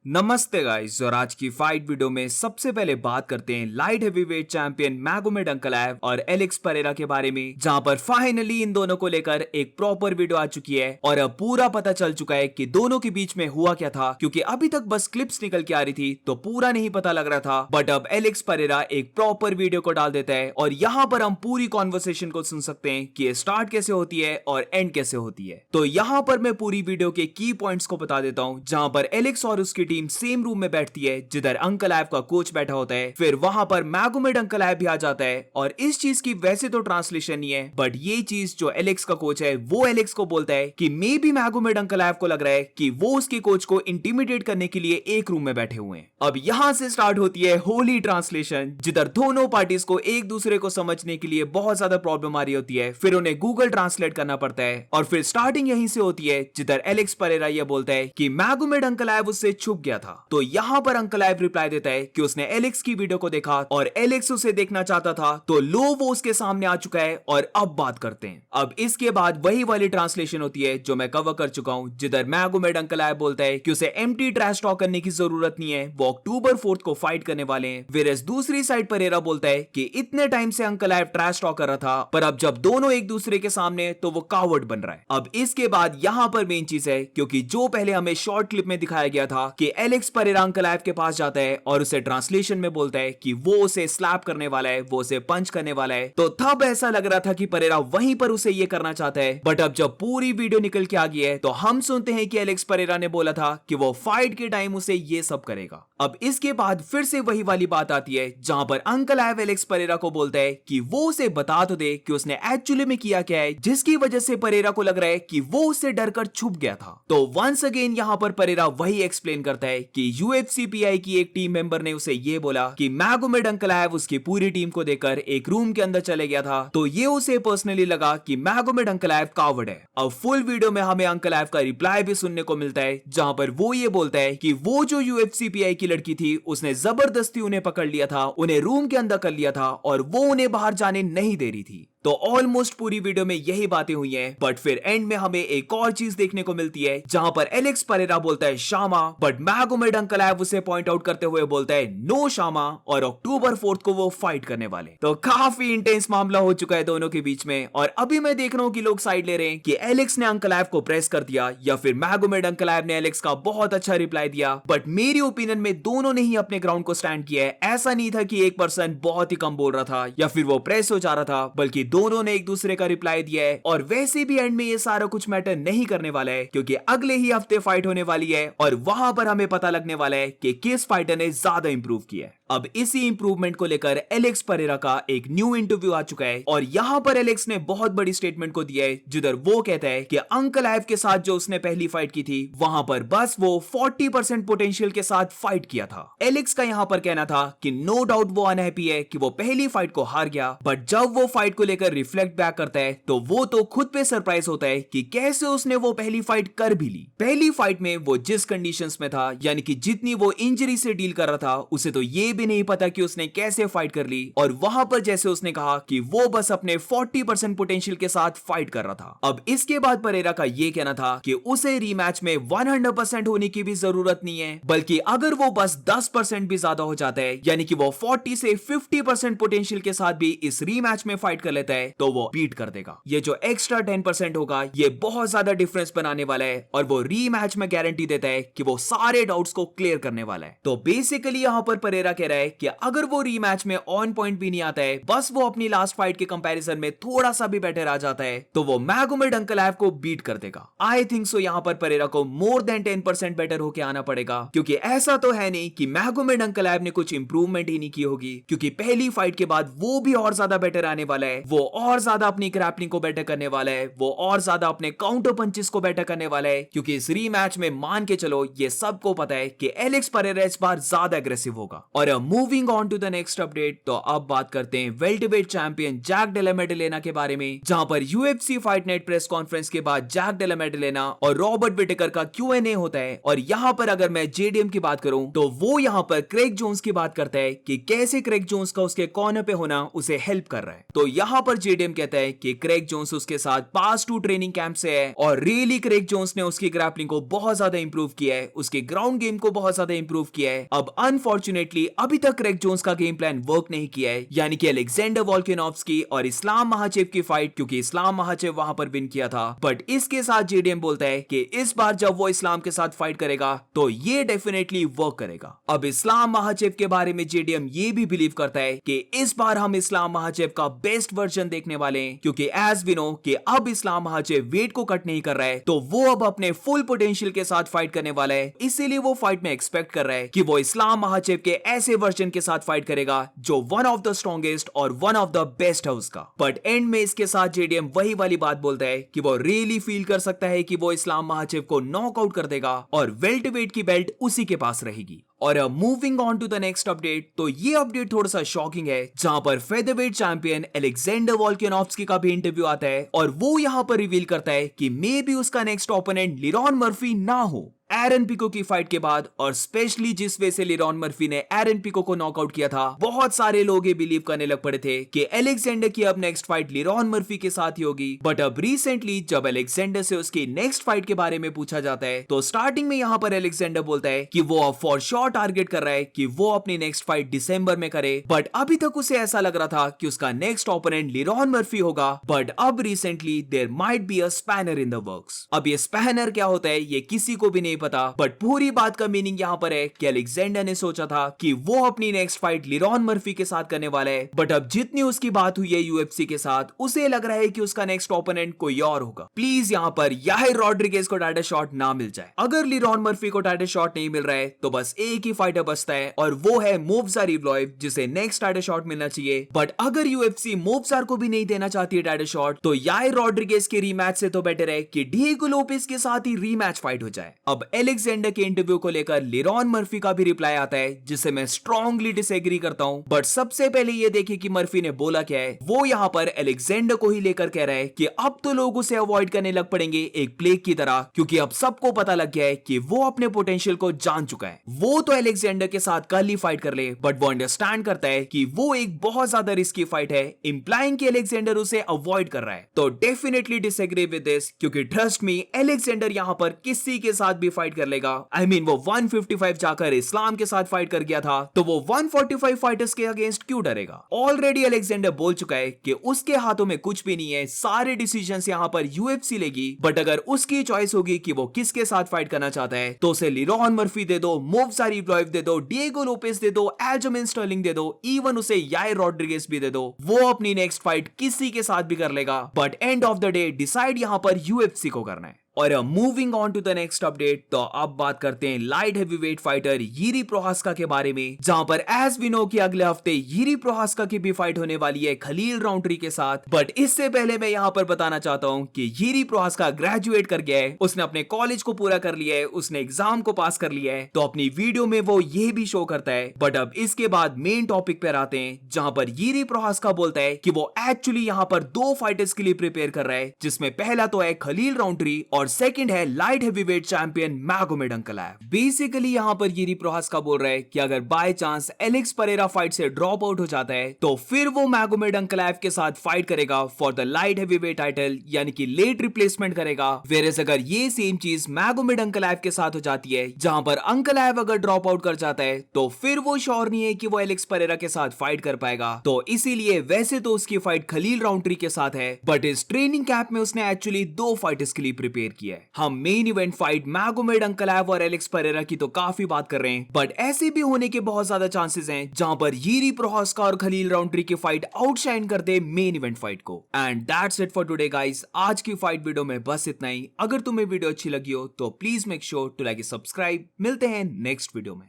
नमस्ते गाइस। और आज की फाइट वीडियो में सबसे पहले बात करते हैं light heavyweight champion Magomed Ankalaev और एलेक्स परेरा के बारे में, जहां पर फाइनली इन दोनों को लेकर एक प्रॉपर वीडियो आ चुकी है और अब पूरा पता चल चुका है कि दोनों के बीच में हुआ क्या था। क्योंकि अभी तक बस क्लिप्स निकल के आ रही थी तो पूरा नहीं पता लग रहा था, बट अब एलेक्स परेरा एक प्रॉपर वीडियो को डाल देता है और यहाँ पर हम पूरी कॉन्वर्सेशन को सुन सकते हैं कि स्टार्ट कैसे होती है और एंड कैसे होती है। तो यहाँ पर मैं पूरी वीडियो के की पॉइंट्स को बता देता हूँ, जहां पर एलेक्स और उसकी टीम सेम रूम में बैठती है जिधर अंकलाएव का कोच बैठा होता है। फिर वहां पर मैगोमेड अंकलाएव भी आ जाता है और इस चीज की वैसे तो ट्रांसलेशन नहीं है, बट ये चीज जो एलेक्स का कोच है वो एलेक्स को बोलता है कि मे बी मैगोमेड अंकलाएव को लग रहा है कि वो उसके कोच को इंटिमिडेट करने के लिए एक रूम में बैठे हुए हैं। अब यहां से स्टार्ट होती है होली ट्रांसलेशन, जिधर दोनों पार्टीज को एक दूसरे को समझने के लिए बहुत ज्यादा प्रॉब्लम आ रही होती है। फिर उन्हें गूगल ट्रांसलेट करना पड़ता है और फिर स्टार्टिंग यहीं से होती है जिधर एलेक्स परेरा ये बोलता है कि मैगोमेड अंकलाएव उससे छुप गया था। तो यहां पर अंकलाएव रिप्लाई देता है कि उसने एलेक्स की वीडियो को देखा और एलेक्स उसे देखना चाहता था, तो लो वो उसके सामने आ चुका है और अब बात करते हैं। अब इसके बाद वही वाली ट्रांसलेशन होती है जो मैं कवर कर चुका हूं, जिधर मैगोमेड अंकलाएव बोलता है कि उसे एम्प्टी ट्रैश टॉक करने की जरूरत नहीं है, वो अक्टूबर 4 को फाइट करने वाले हैं। वेरस दूसरी साइड परेरा बोलता है कि इतने टाइम से अंकलाएव ट्रैश टॉक कर रहा था, पर अब जब दोनों एक दूसरे के सामने तो वो कावर्ड बन रहा है। अब इसके बाद यहां पर मेन चीज है, क्योंकि जो पहले हमें शॉर्ट क्लिप में दिखाया गया था कि एलेक्स परेरा अंकलाएव के पास जाता है और उसे ट्रांसलेशन में बोलता है कि वो उसे स्लैप करने वाला है, वो उसे पंच करने वाला है, तो तब ऐसा लग रहा था कि परेरा वहीं पर उसे ये करना चाहता है। बट अब जब पूरी वीडियो निकल के आ गई है तो हम सुनते हैं कि एलेक्स परेरा ने बोला था कि वो फाइट के टाइम उसे ये सब करेगा। अब इसके बाद फिर से वही वाली बात आती है, जहां पर अंकलाएव एलेक्स परेरा को बोलता है कि वो उसे बता तो दे कि उसने एक्चुअली में किया क्या है, जिसकी वजह से परेरा को लग रहा है कि वो उससे डरकर छुप गया था। तो वंस अगेन यहां पर परेरा वही एक्सप्लेन करता है कि यूएफसीपीआई की एक टीम मेंबर ने उसे ये बोला कि मैगोमेड अंकलाएव उसकी पूरी टीम को देकर एक रूम के अंदर चले गया था, तो ये उसे पर्सनली लगा कि मैगोमेड अंकलाएव कावर्ड है। अब फुल वीडियो में हमें अंकलाएव का रिप्लाई भी सुनने को मिलता है, जहां पर वो ये बोलता है कि वो जो यूएफसीपीआई की लड़की थी उसने जबरदस्ती उन्हें पकड़ लिया था, उन्हें रूम के अंदर कर लिया था और वो उन्हें बाहर जाने नहीं दे रही थी। तो ऑलमोस्ट पूरी वीडियो में यही बातें हुई हैं, बट फिर एंड में हमें एक और चीज देखने को मिलती है, जहां पर एलेक्स परेरा बोलता है शामा, बट मैगोमेड अंकलाएव उसे पॉइंट आउट करते हुए बोलता है नो शामा, और अक्टूबर 4 को वो फाइट करने वाले। तो काफी इंटेंस मामला हो चुका है दोनों के बीच में, और अभी मैं देख रहा हूं कि लोग साइड ले रहे हैं कि एलेक्स ने अंकलाएव को प्रेस कर दिया या फिर मैगोमेड अंकलाएव ने एलेक्स का बहुत अच्छा रिप्लाई दिया। बट मेरी ओपिनियन में दोनों ने ही अपने ग्राउंड को स्टैंड किया है। ऐसा नहीं था कि एक पर्सन बहुत ही कम बोल रहा था या फिर वो प्रेस हो जा रहा था, बल्कि दोनों ने एक दूसरे का रिप्लाई दिया है। और वैसे भी एंड में ये सारा कुछ मैटर नहीं करने वाला है, क्योंकि अगले ही हफ्ते फाइट होने वाली है और वहां पर हमें पता लगने वाला है कि किस फाइटर ने ज्यादा इंप्रूव किया है। अब इसी इंप्रूवमेंट को लेकर एलेक्स परेरा का एक न्यू इंटरव्यू आ चुका है और यहां पर एलेक्स ने बहुत बड़ी स्टेटमेंट को दिया है, जिधर वो कहता है कि अंकलाएव के साथ जो उसने पहली फाइट की थी वहां पर बस वो 40% पोटेंशियल के साथ फाइट किया था। एलेक्स का यहां पर कहना था कि नो डाउट वो अनहैप्पी है कि वो पहली फाइट को हार गया, बट जब वो फाइट को लेकर रिफ्लेक्ट बैक करता है तो वो तो खुद पे सरप्राइज होता है कि कैसे उसने वो पहली फाइट कर भी ली। पहली फाइट में वो जिस कंडीशंस में था, यानी कि जितनी वो इंजरी से डील कर रहा था, उसे तो ये भी नहीं पता कि उसने कैसे फाइट कर ली। और वहां पर जैसे उसने कहा कि वो बस अपने 40% पोटेंशियल के साथ फाइट कर रहा था। अब इसके बाद परेरा का ये कहना था कि उसे रीमैच में 100% होने की भी जरूरत नहीं है, बल्कि अगर वो बस 10% भी ज्यादा हो जाता है, यानी कि वो 40 से 50% पोटेंशियल के साथ भी इस रीमैच में फाइट कर लेता है, तो वो बीट कर देगा। ये जो एक्स्ट्रा 10% होगा ये बहुत ज्यादा डिफरेंस बनाने वाला है और वो रीमैच में गारंटी देता है कि वो सारे डाउट्स को क्लियर करने वाला है। तो बेसिकली यहां पर परेरा कह रहा है कि अगर वो रीमैच में ऑन पॉइंट भी नहीं आता है, बस वो अपनी लास्ट फाइट के कंपैरिजन में थोड़ा सा भी बेटर आ जाता है, तो वो मैगोमेड अंकलाएव को बीट कर देगा। आई थिंक सो यहां पर परेरा को मोर देन 10% बेटर होके आना पड़ेगा, क्योंकि ऐसा तो है नहीं कि मैगोमेड अंकलाएव ने कुछ इंप्रूवमेंट ही नहीं की होगी, क्योंकि पहली फाइट के बाद वो भी और ज्यादा बेटर आने वाला है, वो और ज्यादा अपनी ग्रैपलिंग को बेटर करने वाला है, वो और ज्यादा अपने काउंटर पंचेस को बेटर करने वाला है, क्योंकि इस रीमैच में मान के चलो ये सबको पता है कि एलेक्स परेरा इस बार ज्यादा एग्रेसिव होगा। और और moving on to the next update, तो अब बात करते हैं welterweight champion Jack Della Maddalena के बारे में, जहां पर UFC fight night press conference के बाद जैक डेला मेडेलेना और रॉबर्ट विटेकर का Q&A होता है। और यहां पर अगर मैं जेडीएम की बात करूं तो वो यहां पर क्रेग जोन्स की बात करता है कि कैसे क्रेग जोन्स का उसके कॉर्नर पे होना उसे हेल्प कर रहा है। तो यहां पर जेडीएम कहता है कि क्रेग जोन्स उसके साथ पास 2 ट्रेनिंग कैंप से है और रियली क्रेग जोन्स ने उसकी ग्रैपलिंग को बहुत ज्यादा इंप्रूव किया है, उसके ग्राउंड गेम को बहुत ज्यादा इंप्रूव किया है। अब अनफॉर्चुनेटली अभी तक क्रेग जोन्स का गेम प्लान वर्क नहीं किया है, यानी कि अलेक्जेंडर वोल्कानोव्स्की और इस्लाम महाचेव की फाइट, क्योंकि इस्लाम महाचेव वहां पर विन किया था। बट इसके साथ जेडीएम बोलता है कि इस बार जब वो इस्लाम के साथ फाइट करेगा तो ये डेफिनेटली वर्क करेगा। अब इस्लाम महाचेव के बारे में जेडीएम ये भी बिलीव करता है कि इस बार हम इस्लाम महाचेव का बेस्ट वर्जन देखने वाले हैं, क्योंकि एज वी नो कि अब इस्लाम महाचेव वेट को कट नहीं कर रहा है, तो वो अब अपने फुल पोटेंशियल के साथ फाइट करने वाला है। इसीलिए वो फाइट में एक्सपेक्ट कर रहा है कि वो इस्लाम महाचेव के ऐसे वर्जन के साथ फाइट करेगा जो वन ऑफ द स्ट्रॉन्गेस्ट और वन ऑफ द बेस्ट है उसका। बट एंड में इसके साथ जेडीएम वही वाली बात बोलता है कि वो रियली फील कर सकता है कि वो इस्लाम महाचेव को नॉकआउट कर देगा और वेल्टरवेट की बेल्ट उसी के पास रहेगी। और moving on to the next update, तो ये अपडेट थोड़ा सा शॉकिंग है, जहां पर फेदरवेट चैंपियन अलेक्जेंडर वोल्कानोव्स्की का भी इंटरव्यू आता है और वो यहां पर रिवील करता है कि मे बी उसका नेक्स्ट ओपोनेंट लिरॉन मर्फी ना हो एरन पिको की फाइट के बाद। और स्पेशली जिस वे से लिरॉन मर्फी ने एरन पिको को नॉकआउट किया था, बहुत सारे लोग ये बिलीव करने लग पड़े थे कि अलेक्जेंडर की अब नेक्स्ट फाइट लिरॉन मर्फी के साथ ही होगी। बट अब रिसेंटली जब अलेक्जेंडर से उसकी नेक्स्ट फाइट के बारे में पूछा जाता है, तो स्टार्टिंग में यहां पर अलेक्जेंडर बोलता है कि वो अब फॉर श्योर टारगेट कर रहा है कि वो अपनी नेक्स्ट फाइट दिसंबर में करे। बट अभी तक उसे ऐसा लग रहा था कि उसका नेक्स्ट ओपोनेंट लिरॉन मर्फी होगा। बट अब recently there might be a spanner in the works. अब ये स्पैनर क्या होता है ये किसी को भी नहीं पता, बट पूरी बात का मीनिंग यहां पर है कि अलेक्जेंडर ने सोचा था कि वो अपनी नेक्स्ट फाइट लिरॉन मर्फी के साथ करने वाला है। बट अब जितनी उसकी बात हुई है यूएफसी के साथ, उसे लग रहा है कि उसका नेक्स्ट ओपोनेंट कोई और होगा। प्लीज यहां पर याहिर रॉड्रिगेज को टाइटल शॉट ना मिल जाए। अगर लिरॉन मर्फी को टाइटल शॉट नहीं मिल रहा है तो बस एक ही फाइटर बचता है और वो है मोवजार इवलोव, जिसे नेक्स्ट टाइटल शॉट मिलना चाहिए। बट अगर यूएफसी मोवजार को भी नहीं देना चाहती है टाइटल शॉट, तो याहिर रॉड्रिगेज के रीमैच से तो बेटर है कि डिएगो लोपेस के साथ ही रीमैच फाइट हो जाए। अब अलेक्जेंडर के इंटरव्यू को लेकर लिरॉन मर्फी का भी रिप्लाई आता है, जिसे मैं स्ट्रांगली डिसएग्री करता हूं। बट सबसे पहले ये देखिए कि मर्फी ने बोला क्या है। वो यहां पर अलेक्जेंडर को ही लेकर कह रहा है कि अब तो लोग उसे अवॉइड करने लग पड़ेंगे एक प्लेग की तरह, क्योंकि अब सबको पता लग गया है कि वो अपने पोटेंशियल को जान चुका है। वो तो अलेक्जेंडर के साथ कल ही फाइट कर ले, बट वो अंडरस्टैंड करता है कि वो एक बहुत ज्यादा रिस्की फाइट है, इंप्लाइंग कि अलेक्जेंडर उसे अवॉइड कर रहा है। तो डेफिनेटली डिसएग्री विद दिस, क्योंकि ट्रस्ट मी अलेक्जेंडर यहां पर किसी के साथ भी फाइट कर लेगा। आई मीन वो 155 जाकर इस्लाम के साथ फाइट कर गया था, तो वो 145 फाइटर्स के अगेंस्ट क्यों डरेगा। ऑलरेडी अलेक्जेंडर बोल चुका है कि उसके हाथों में कुछ भी नहीं है, सारे डिसीजंस यहां पर यूएफसी लेगी। बट अगर उसकी चॉइस होगी कि वो किसके साथ फाइट करना चाहता है, तो उसे लिरॉन मर्फी दे दो, मोवजार इवलोव दे दो, डिएगो लोपेस दे दो, एल्जमिन स्टर्लिंग दे दो, इवन उसे याहिर रॉड्रिगेज भी दे दो, वो अपनी नेक्स्ट फाइट किसी के साथ भी कर लेगा। But end of the day decide यहां पर यूएफसी को करना है। और moving on to the next update, तो अब बात करते हैं light heavyweight fighter Jiri Prochazka के बारे में, जहां पर एज वी नो कि अगले हफ्ते यिरी प्रोहास्का की भी फाइट होने वाली है खलील राउंट्री के साथ। बट इससे पहले मैं यहां पर बताना चाहता हूं कि यिरी प्रोहास्का ग्रेजुएट कर गया है, उसने अपने कॉलेज को पूरा कर लिया है, उसने एग्जाम को पास कर लिया है, तो अपनी वीडियो में वो ये भी शो करता है। बट अब इसके बाद मेन टॉपिक पर आते हैं, जहां पर यिरी प्रोहास्का बोलता है कि वो एक्चुअली यहां पर 2 फाइटर्स के लिए प्रिपेयर कर रहा है, जिसमें पहला तो है खलील राउंट्री और सेकंड है light heavyweight champion Magomed Ankalaev. Basically यहां पर यिरी प्रोहास्का बोल रहा है कि अगर by chance Alex Pereira fight से ड्रॉप आउट हो जाता है, तो फिर वो मैगोमेड अंकलाएव के साथ फाइट करेगा for the light heavyweight title, यानी कि लेट रिप्लेसमेंट करेगा। वेरेस अगर ये सेम चीज मैगोमेड अंकलाएव के साथ हो जाती है, जहां पर अंकलाएव अगर ड्रॉप आउट कर जाता है, तो फिर वो श्योर नहीं है कि वो एलेक्स परेरा के साथ फाइट कर पाएगा। तो इसीलिए वैसे तो उसकी फाइट खलील राउंट्री के साथ है, बट इस ट्रेनिंग कैंप में उसने एक्चुअली 2 फाइटर्स के लिए प्रिपेयर किया है। हम main event fight Magomed Ankalaev और एलेक्स परेरा की तो काफी बात कर रहे हैं, बट ऐसे भी होने के बहुत ज्यादा चांसेस हैं जहां पर यिरी प्रोहास्का और खलील राउंट्री की फाइट आउटशाइन कर दे मेन इवेंट फाइट को। And that's it for today guys. आज की फाइट वीडियो में बस इतना ही। अगर तुम्हें वीडियो अच्छी लगी हो तो please make sure to like subscribe. मिलते हैं नेक्स्ट वीडियो में।